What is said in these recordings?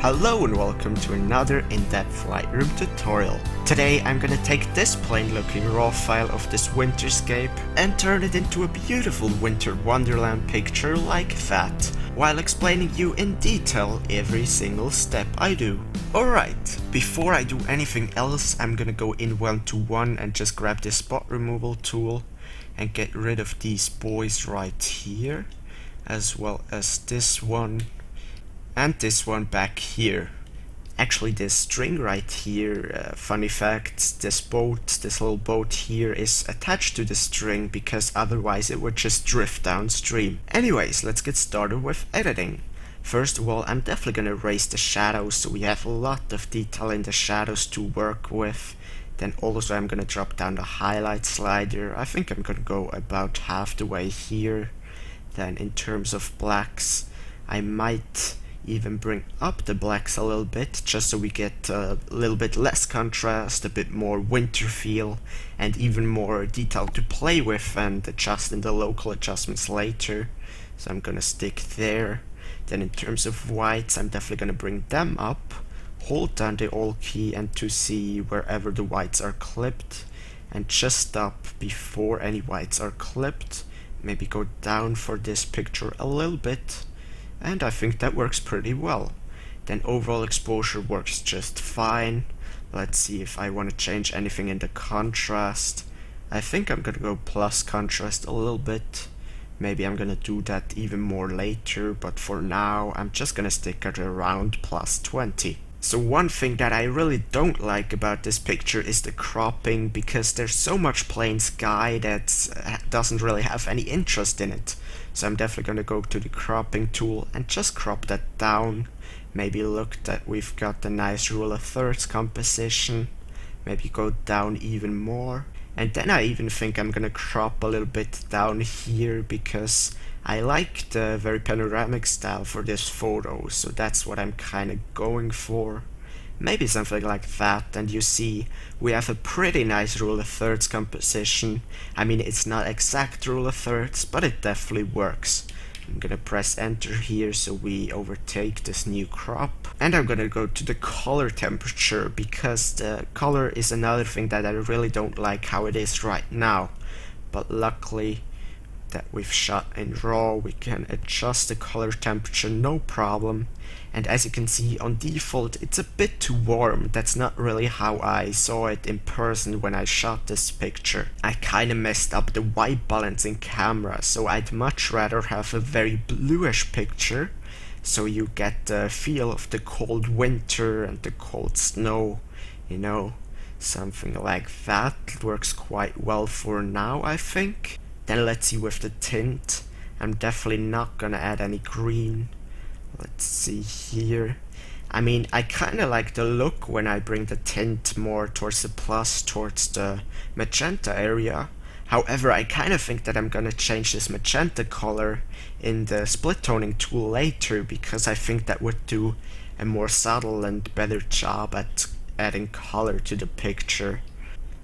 Hello and welcome to another in-depth Lightroom tutorial. Today I'm gonna take this plain looking raw file of this winterscape and turn it into a beautiful winter wonderland picture like that, while explaining you in detail every single step I do. Alright, before I do anything else I'm gonna go in one-to-one and just grab this spot removal tool and get rid of these boys right here, as well as this one and this one back here. Actually, this string right here, funny fact, this little boat here is attached to the string because otherwise it would just drift downstream. Anyways, let's get started with editing. First of all, I'm definitely gonna erase the shadows so we have a lot of detail in the shadows to work with. Then also I'm gonna drop down the highlight slider. I think I'm gonna go about half the way here. Then in terms of blacks, I might even bring up the blacks a little bit just so we get a little bit less contrast, a bit more winter feel, and even more detail to play with and adjust in the local adjustments later. So I'm gonna stick there. Then in terms of whites, I'm definitely gonna bring them up, hold down the Alt key and to see wherever the whites are clipped, and just stop before any whites are clipped. Maybe go down for this picture a little bit. And I think that works pretty well. Then overall exposure works just fine. Let's see if I want to change anything in the contrast. I think I'm gonna go plus contrast a little bit. Maybe I'm gonna do that even more later, but for now I'm just gonna stick at around plus 20. So one thing that I really don't like about this picture is the cropping, because there's so much plain sky that doesn't really have any interest in it. So I'm definitely gonna go to the cropping tool and just crop that down. Maybe look that we've got a nice rule of thirds composition. Maybe go down even more. And then I even think I'm gonna crop a little bit down here because I like the very panoramic style for this photo, so that's what I'm kinda going for. Maybe something like that, and you see we have a pretty nice rule of thirds composition. I mean, it's not exact rule of thirds, but it definitely works. I'm gonna press enter here so we overtake this new crop. And I'm gonna go to the color temperature because the color is another thing that I really don't like how it is right now. But luckily that we've shot in RAW, we can adjust the color temperature no problem. And as you can see on default it's a bit too warm. That's not really how I saw it in person when I shot this picture. I kinda messed up the white balance in camera, so I'd much rather have a very bluish picture so you get the feel of the cold winter and the cold snow, you know, something like that. It works quite well for now, I think. Then let's see with the tint. I'm definitely not gonna add any green. Let's see here. I mean, I kinda like the look when I bring the tint more towards the plus, towards the magenta area. However, I kinda think that I'm gonna change this magenta color in the split toning tool later, because I think that would do a more subtle and better job at adding color to the picture.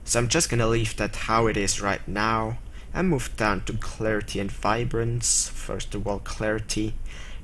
So I'm just gonna leave that how it is right now and move down to clarity and vibrance. First of all, clarity.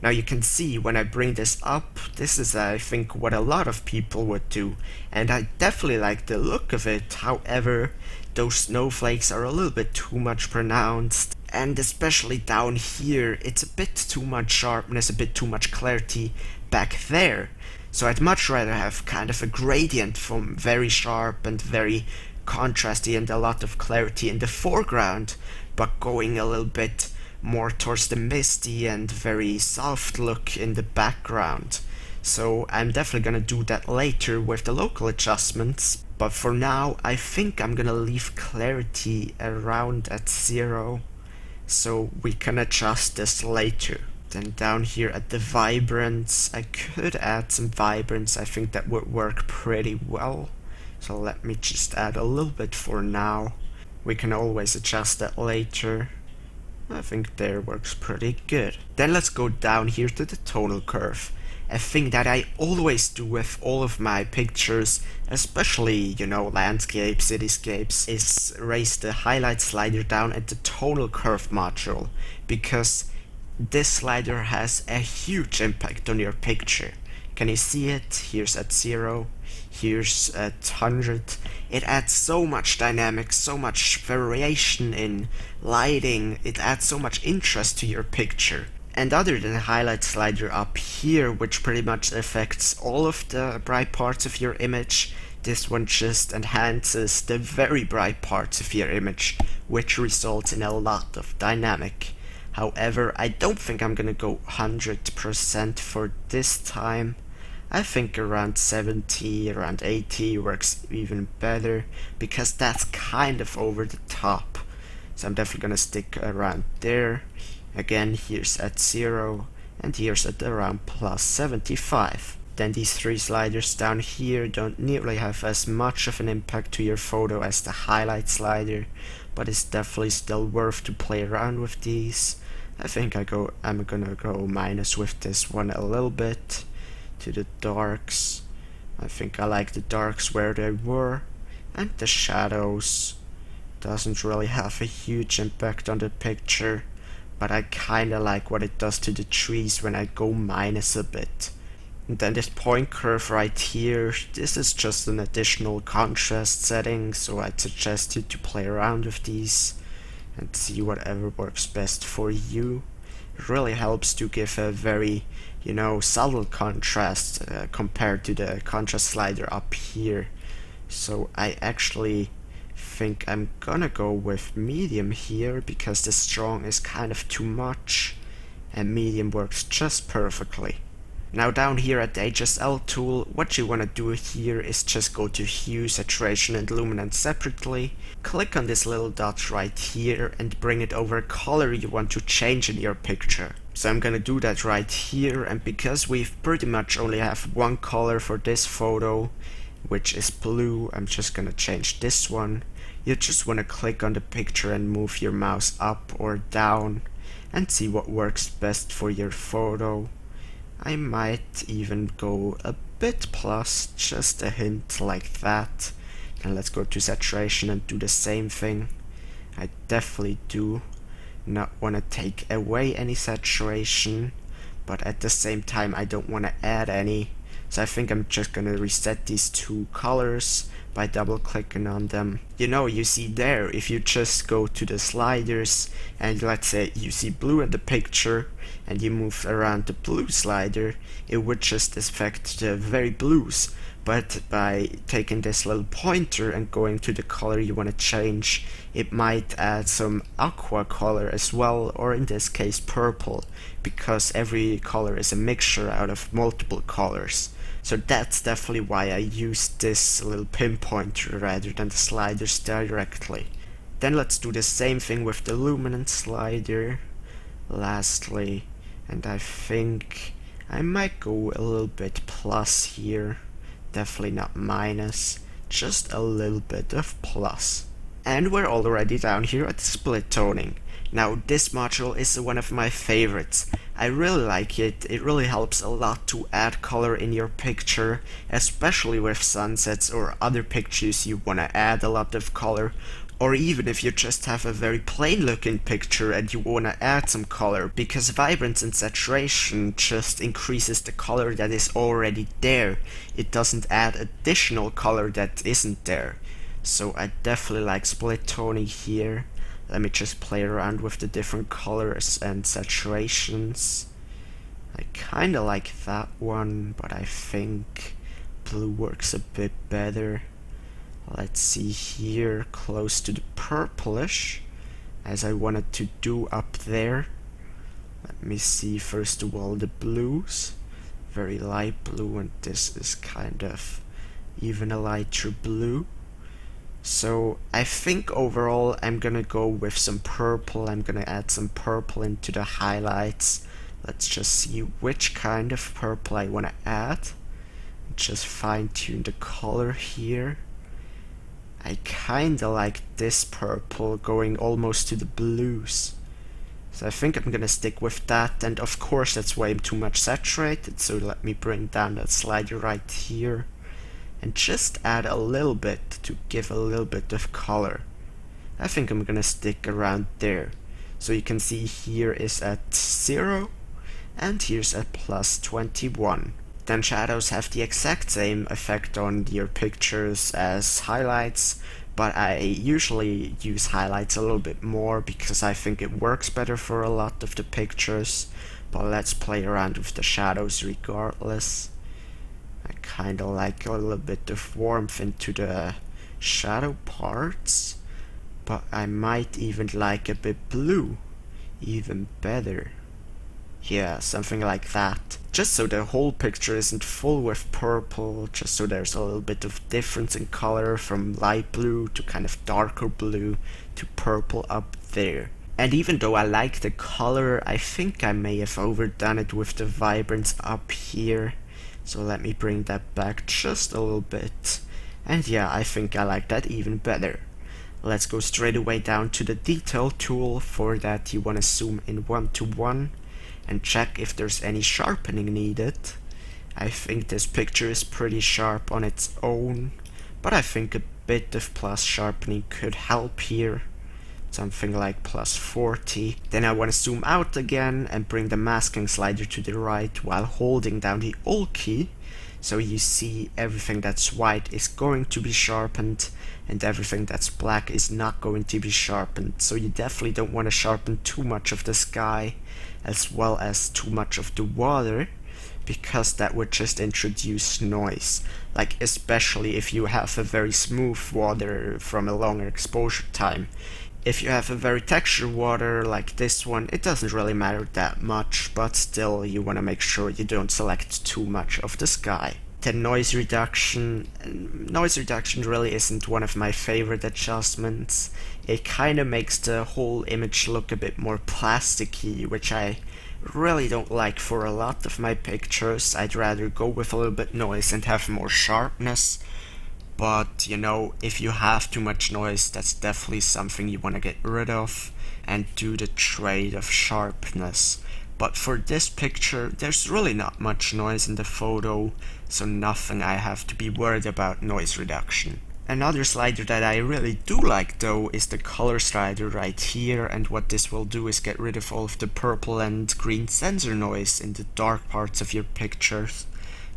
Now you can see when I bring this up, this is I think what a lot of people would do, and I definitely like the look of it. However, those snowflakes are a little bit too much pronounced, and especially down here it's a bit too much sharpness, a bit too much clarity back there. So I'd much rather have kind of a gradient from very sharp and very contrasty and a lot of clarity in the foreground, but going a little bit more towards the misty and very soft look in the background. So I'm definitely gonna do that later with the local adjustments, but for now I think I'm gonna leave clarity around at 0 so we can adjust this later. Then down here at the vibrance, I could add some vibrance. I think that would work pretty well. So let me just add a little bit for now. We can always adjust that later. I think there works pretty good. Then let's go down here to the tonal curve. A thing that I always do with all of my pictures, especially, you know, landscapes, cityscapes, is raise the highlight slider down at the tonal curve module, because this slider has a huge impact on your picture. Can you see it? Here's at 0, here's at 100. It adds so much dynamics, so much variation in lighting, it adds so much interest to your picture. And other than the highlight slider up here, which pretty much affects all of the bright parts of your image, this one just enhances the very bright parts of your image, which results in a lot of dynamic. However, I don't think I'm gonna go 100% for this time. I think around 70, around 80 works even better, because that's kind of over the top. So I'm definitely gonna stick around there. Again, here's at 0, and here's at around plus 75. Then these 3 sliders down here don't nearly have as much of an impact to your photo as the highlight slider, but it's definitely still worth to play around with these. I think I'm gonna go minus with this one a little bit to the darks. I think I like the darks where they were, and the shadows doesn't really have a huge impact on the picture, but I kinda like what it does to the trees when I go minus a bit. And then this point curve right here, this is just an additional contrast setting, so I'd suggest you to play around with these and see whatever works best for you. It really helps to give a very, subtle contrast compared to the contrast slider up here. So I actually think I'm gonna go with medium here, because the strong is kind of too much and medium works just perfectly. Now down here at the HSL tool, what you want to do here is just go to Hue, Saturation and Luminance separately, click on this little dot right here and bring it over a color you want to change in your picture. So I'm gonna do that right here, and because we've pretty much only have one color for this photo, which is blue, I'm just gonna change this one. You just want to click on the picture and move your mouse up or down and see what works best for your photo. I might even go a bit plus, just a hint like that. And let's go to saturation and do the same thing. I definitely do not want to take away any saturation, but at the same time I don't want to add any. So I think I'm just gonna reset these 2 colors by double clicking on them. You see there, if you just go to the sliders and let's say you see blue in the picture and you move around the blue slider, it would just affect the very blues. But by taking this little pointer and going to the color you want to change, it might add some aqua color as well, or in this case purple, because every color is a mixture out of multiple colors. So that's definitely why I use this little pinpointer rather than the sliders directly. Then let's do the same thing with the luminance slider lastly, and I think I might go a little bit plus here. Definitely not minus, just a little bit of plus. And we're already down here at split toning. Now this module is one of my favorites. I really like it. It really helps a lot to add color in your picture, especially with sunsets or other pictures you want to add a lot of color, or even if you just have a very plain looking picture and you want to add some color, because vibrance and saturation just increases the color that is already there. It doesn't add additional color that isn't there. So I definitely like split toning here. Let me just play around with the different colors and saturations. I kinda like that one, but I think blue works a bit better. Let's see here, close to the purplish, as I wanted to do up there. Let me see first of all the blues. Very light blue, and this is kind of even a lighter blue. So I think overall I'm gonna go with some purple. I'm gonna add some purple into the highlights. Let's just see which kind of purple I want to add. Just fine tune the color here. I kinda like this purple going almost to the blues. So I think I'm gonna stick with that, and of course that's way too much saturated, so let me bring down that slider right here and just add a little bit to give a little bit of color. I think I'm gonna stick around there. So you can see here is at 0 and here's at plus 21. Then shadows have the exact same effect on your pictures as highlights, but I usually use highlights a little bit more because I think it works better for a lot of the pictures. But let's play around with the shadows regardless. I kinda like a little bit of warmth into the shadow parts, but I might even like a bit blue, even better. Yeah, something like that. Just so the whole picture isn't full with purple, just so there's a little bit of difference in color from light blue to kind of darker blue to purple up there. And even though I like the color, I think I may have overdone it with the vibrance up here. So let me bring that back just a little bit. And yeah, I think I like that even better. Let's go straight away down to the detail tool. For that you want to zoom in 1:1 and check if there's any sharpening needed. I think this picture is pretty sharp on its own, but I think a bit of plus sharpening could help here. Something like plus 40. Then I want to zoom out again and bring the masking slider to the right while holding down the Alt key, so you see everything that's white is going to be sharpened and everything that's black is not going to be sharpened. So you definitely don't want to sharpen too much of the sky as well as too much of the water, because that would just introduce noise, like especially if you have a very smooth water from a longer exposure time. If you have a very textured water like this one, it doesn't really matter that much, but still you want to make sure you don't select too much of the sky. The noise reduction really isn't one of my favorite adjustments. It kind of makes the whole image look a bit more plasticky, which I really don't like for a lot of my pictures. I'd rather go with a little bit noise and have more sharpness. But you know, if you have too much noise, that's definitely something you want to get rid of and do the trade of sharpness. But for this picture, there's really not much noise in the photo, so nothing I have to be worried about noise reduction. Another slider that I really do like though is the color slider right here, and what this will do is get rid of all of the purple and green sensor noise in the dark parts of your pictures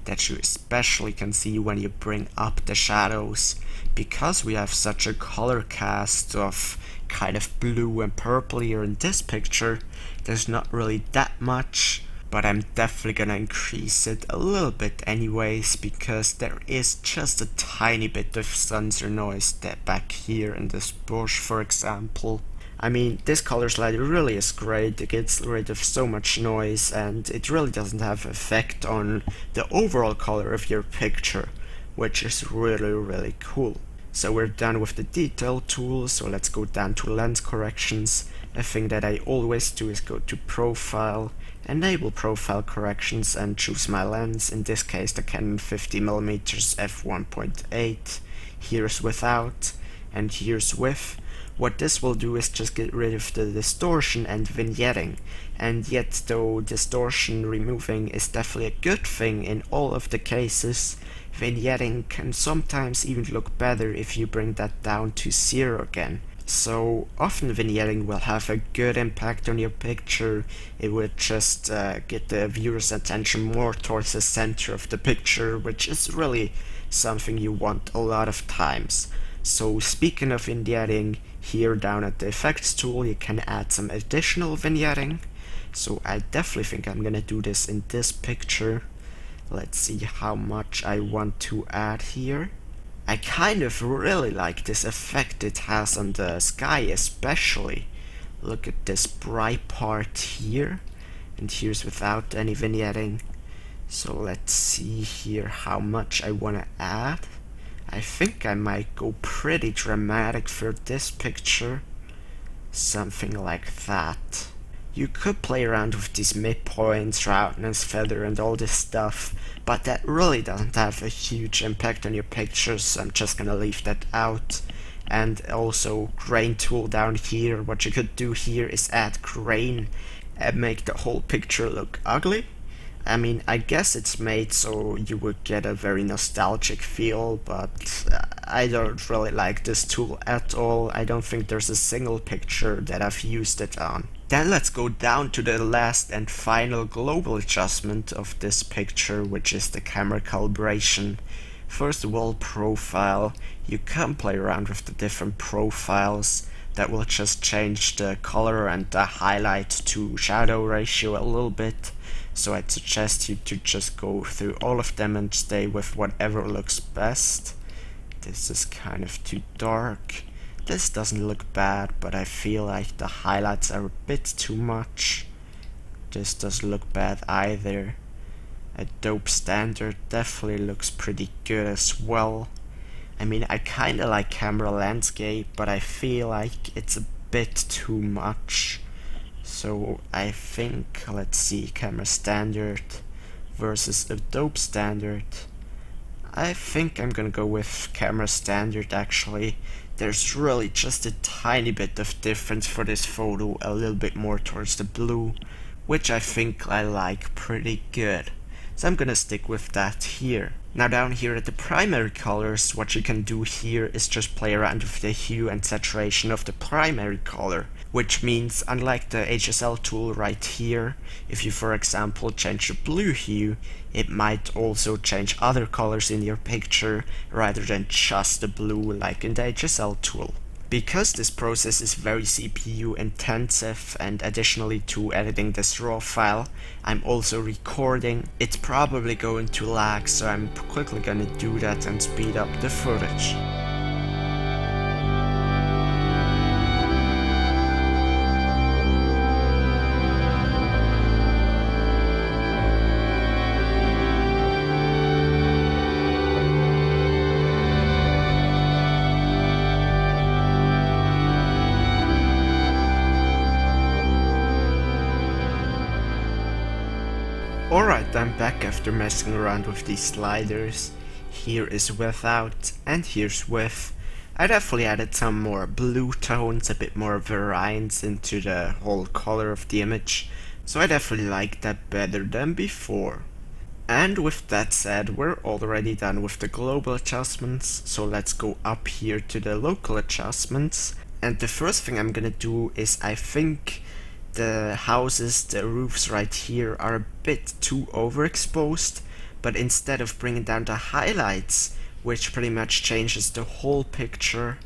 that you especially can see when you bring up the shadows. Because we have such a color cast of kind of blue and purple here in this picture, there's not really that much, but I'm definitely gonna increase it a little bit anyways, because there is just a tiny bit of sensor noise that back here in this bush, for example. I mean, this color slider really is great. It gets rid of so much noise and it really doesn't have effect on the overall color of your picture, which is really cool. So we're done with the detail tool, so let's go down to lens corrections. A thing that I always do is go to profile, enable profile corrections and choose my lens, in this case the Canon 50mm f1.8. Here's without and here's with. What this will do is just get rid of the distortion and vignetting, and yet though distortion removing is definitely a good thing in all of the cases, vignetting can sometimes even look better if you bring that down to 0 again. So often vignetting will have a good impact on your picture. It would just get the viewer's attention more towards the center of the picture, which is really something you want a lot of times. So speaking of vignetting, here down at the effects tool you can add some additional vignetting. So I definitely think I'm gonna do this in this picture. Let's see how much I want to add here. I kind of really like this effect it has on the sky especially. Look at this bright part here, and here's without any vignetting. So let's see here how much I want to add. I think I might go pretty dramatic for this picture. Something like that. You could play around with these midpoints, roundness, feather and all this stuff, but that really doesn't have a huge impact on your pictures, so I'm just gonna leave that out. And also grain tool down here, what you could do here is add grain and make the whole picture look ugly. I mean, I guess it's made so you would get a very nostalgic feel, but I don't really like this tool at all. I don't think there's a single picture that I've used it on. Then let's go down to the last and final global adjustment of this picture, which is the camera calibration. First of all, profile. You can play around with the different profiles. That will just change the color and the highlight to shadow ratio a little bit. So I'd suggest you to just go through all of them and stay with whatever looks best. This is kind of too dark. This doesn't look bad, but I feel like the highlights are a bit too much. This doesn't look bad either. Adobe Standard definitely looks pretty good as well. I mean, I kinda like camera landscape, but I feel like it's a bit too much. So I think, let's see, camera standard versus Adobe Standard. I think I'm gonna go with camera standard actually. There's really just a tiny bit of difference for this photo, a little bit more towards the blue, which I think I like pretty good. So I'm gonna stick with that here. Now down here at the primary colors, what you can do here is just play around with the hue and saturation of the primary color, which means unlike the HSL tool right here, if you for example change the blue hue, it might also change other colors in your picture rather than just the blue like in the HSL tool. Because this process is very CPU intensive and additionally to editing this raw file, I'm also recording. It's probably going to lag, so I'm quickly gonna do that and speed up the footage. Alright, I'm back after messing around with these sliders. Here is without and here's with. I definitely added some more blue tones, a bit more variance into the whole color of the image, so I definitely like that better than before. And with that said, we're already done with the global adjustments, so let's go up here to the local adjustments. And the first thing I'm gonna do is I think the houses, the roofs right here are a bit too overexposed, but instead of bringing down the highlights, which pretty much changes the whole picture,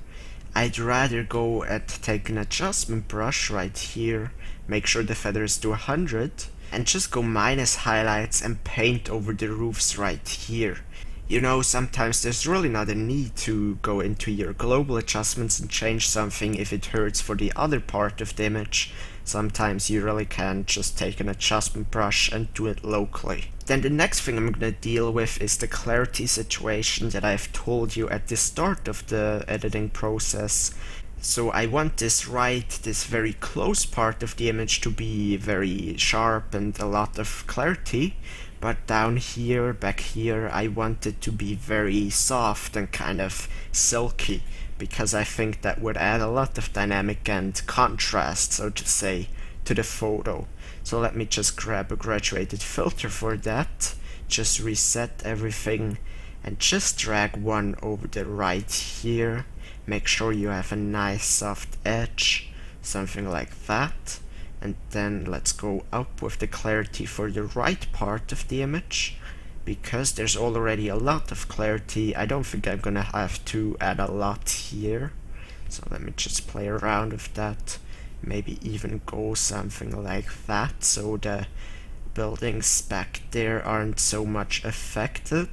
I'd rather go and take an adjustment brush right here, make sure the feather is to 100, and just go minus highlights and paint over the roofs right here. You know, sometimes there's really not a need to go into your global adjustments and change something if it hurts for the other part of the image. Sometimes you really can just take an adjustment brush and do it locally. Then the next thing I'm gonna deal with is the clarity situation that I've told you at the start of the editing process. So I want this very close part of the image to be very sharp and a lot of clarity, but down here, back here, I want it to be very soft and kind of silky, because I think that would add a lot of dynamic and contrast, so to say, to the photo. So let me just grab a graduated filter for that, just reset everything, and just drag one over the right here. Make sure you have a nice soft edge, something like that. And then let's go up with the clarity for the right part of the image. Because there's already a lot of clarity, I don't think I'm gonna have to add a lot here. So let me just play around with that. Maybe even go something like that, so the buildings back there aren't so much affected.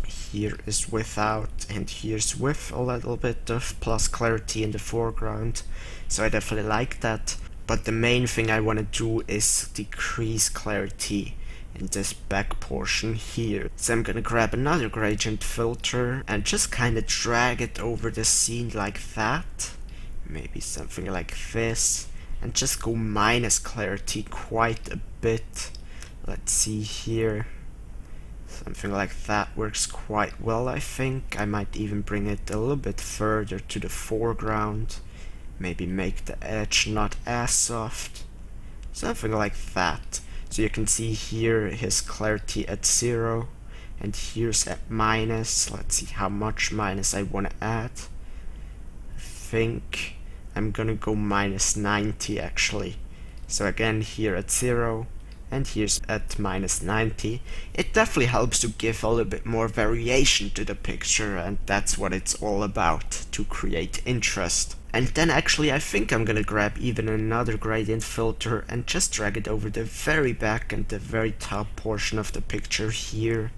Here is without, and here's with a little bit of plus clarity in the foreground. So I definitely like that. But the main thing I want to do is decrease clarity in this back portion here. So I'm gonna grab another gradient filter and just kinda drag it over the scene like that. Maybe something like this. And just go minus clarity quite a bit. Let's see here. Something like that works quite well, I think. I might even bring it a little bit further to the foreground. Maybe make the edge not as soft. Something like that. So you can see here his clarity at 0, and here's at minus. Let's see how much minus I want to add. I think I'm gonna go -90 actually. So again, here at 0 and here's at -90. It definitely helps to give a little bit more variation to the picture, and that's what it's all about, to create interest. And then actually I think I'm gonna grab even another gradient filter and just drag it over the very back and the very top portion of the picture here,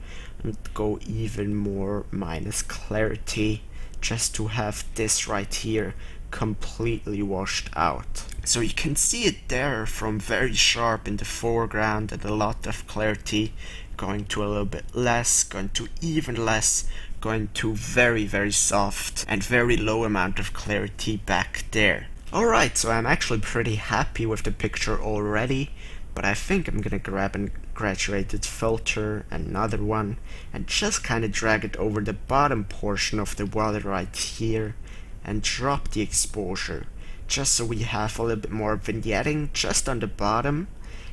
and go even more minus clarity, just to have this right here completely washed out. So you can see it there, from very sharp in the foreground and a lot of clarity, going to a little bit less, going to even less, going to very soft and very low amount of clarity back there. Alright, so I'm actually pretty happy with the picture already, but I think I'm gonna grab a graduated filter, another one, and just kind of drag it over the bottom portion of the water right here and drop the exposure, just so we have a little bit more vignetting just on the bottom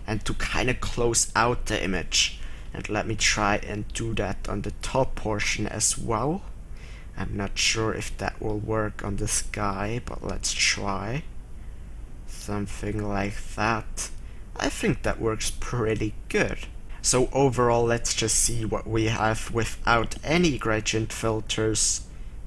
and to kind of close out the image. And let me try and do that on the top portion as well. I'm not sure if that will work on the sky, but let's try. Something like that. I think that works pretty good. So overall, let's just see what we have without any gradient filters,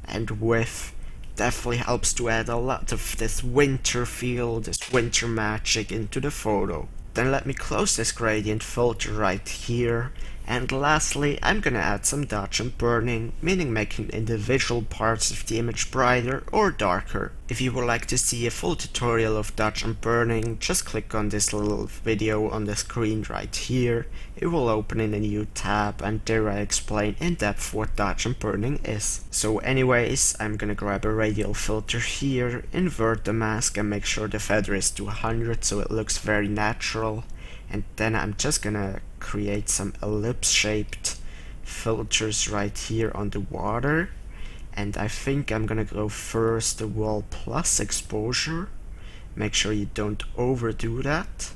and with. Definitely helps to add a lot of this winter feel, this winter magic into the photo. Then let me close this gradient filter right here, and lastly I'm gonna add some dodge and burning, meaning making individual parts of the image brighter or darker. If you would like to see a full tutorial of dodge and burning, just click on this little video on the screen right here. It will open in a new tab, and there I explain in depth what dodge and burning is. So anyways, I'm gonna grab a radial filter here, invert the mask and make sure the feather is to 100 so it looks very natural. And then I'm just gonna create some ellipse shaped filters right here on the water. And I think I'm gonna go first the wall plus exposure. Make sure you don't overdo that.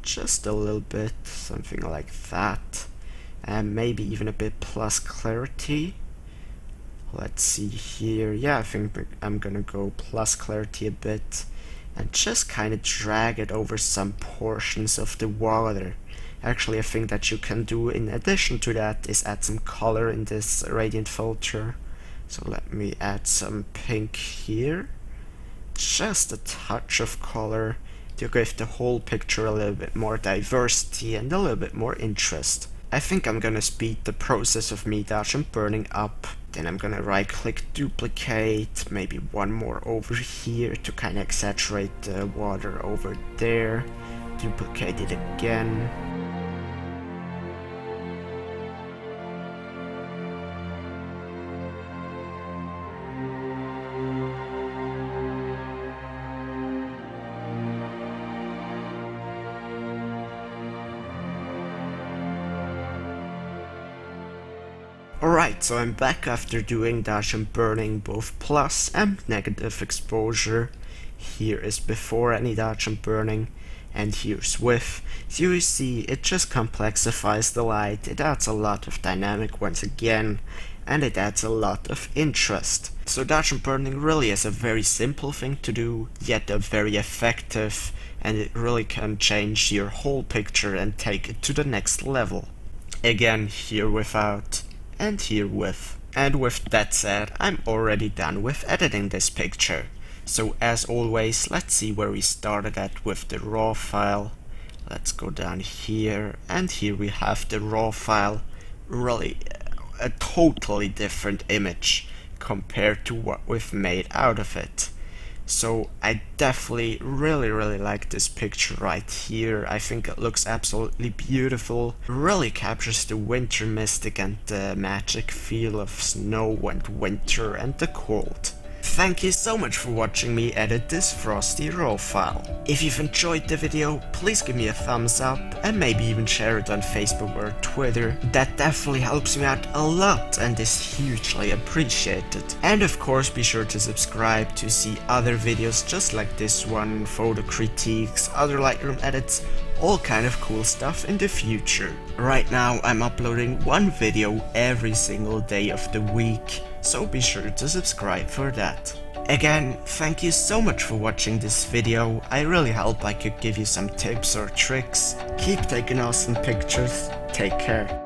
Just a little bit, something like that. And maybe even a bit plus clarity. Let's see here. Yeah, I think I'm gonna go plus clarity a bit. And just kind of drag it over some portions of the water. Actually, I think that you can do in addition to that is add some color in this radiant filter. So let me add some pink here. Just a touch of color to give the whole picture a little bit more diversity and a little bit more interest. I think I'm gonna speed the process of me dodge and burning up. Then I'm gonna right click duplicate, maybe one more over here to kind of exaggerate the water over there. Duplicate it again. Alright, so I'm back after doing dodge and burning, both plus and negative exposure. Here is before any dodge and burning, and here's with. So you see, it just complexifies the light, it adds a lot of dynamic once again, and it adds a lot of interest. So dodge and burning really is a very simple thing to do, yet a very effective, and it really can change your whole picture and take it to the next level. Again, here without. And here with. And with that said, I'm already done with editing this picture. So as always, let's see where we started at with the raw file. Let's go down here, and here we have the raw file. Really a totally different image compared to what we've made out of it. So I definitely really like this picture right here. I think it looks absolutely beautiful. Really captures the winter mystic and the magic feel of snow and winter and the cold. Thank you so much for watching me edit this frosty raw file. If you've enjoyed the video, please give me a thumbs up and maybe even share it on Facebook or Twitter. That definitely helps me out a lot and is hugely appreciated. And of course, be sure to subscribe to see other videos just like this one, photo critiques, other Lightroom edits, all kind of cool stuff in the future. Right now I'm uploading one video every single day of the week, so be sure to subscribe for that. Again, thank you so much for watching this video. I really hope I could give you some tips or tricks. Keep taking awesome pictures. Take care.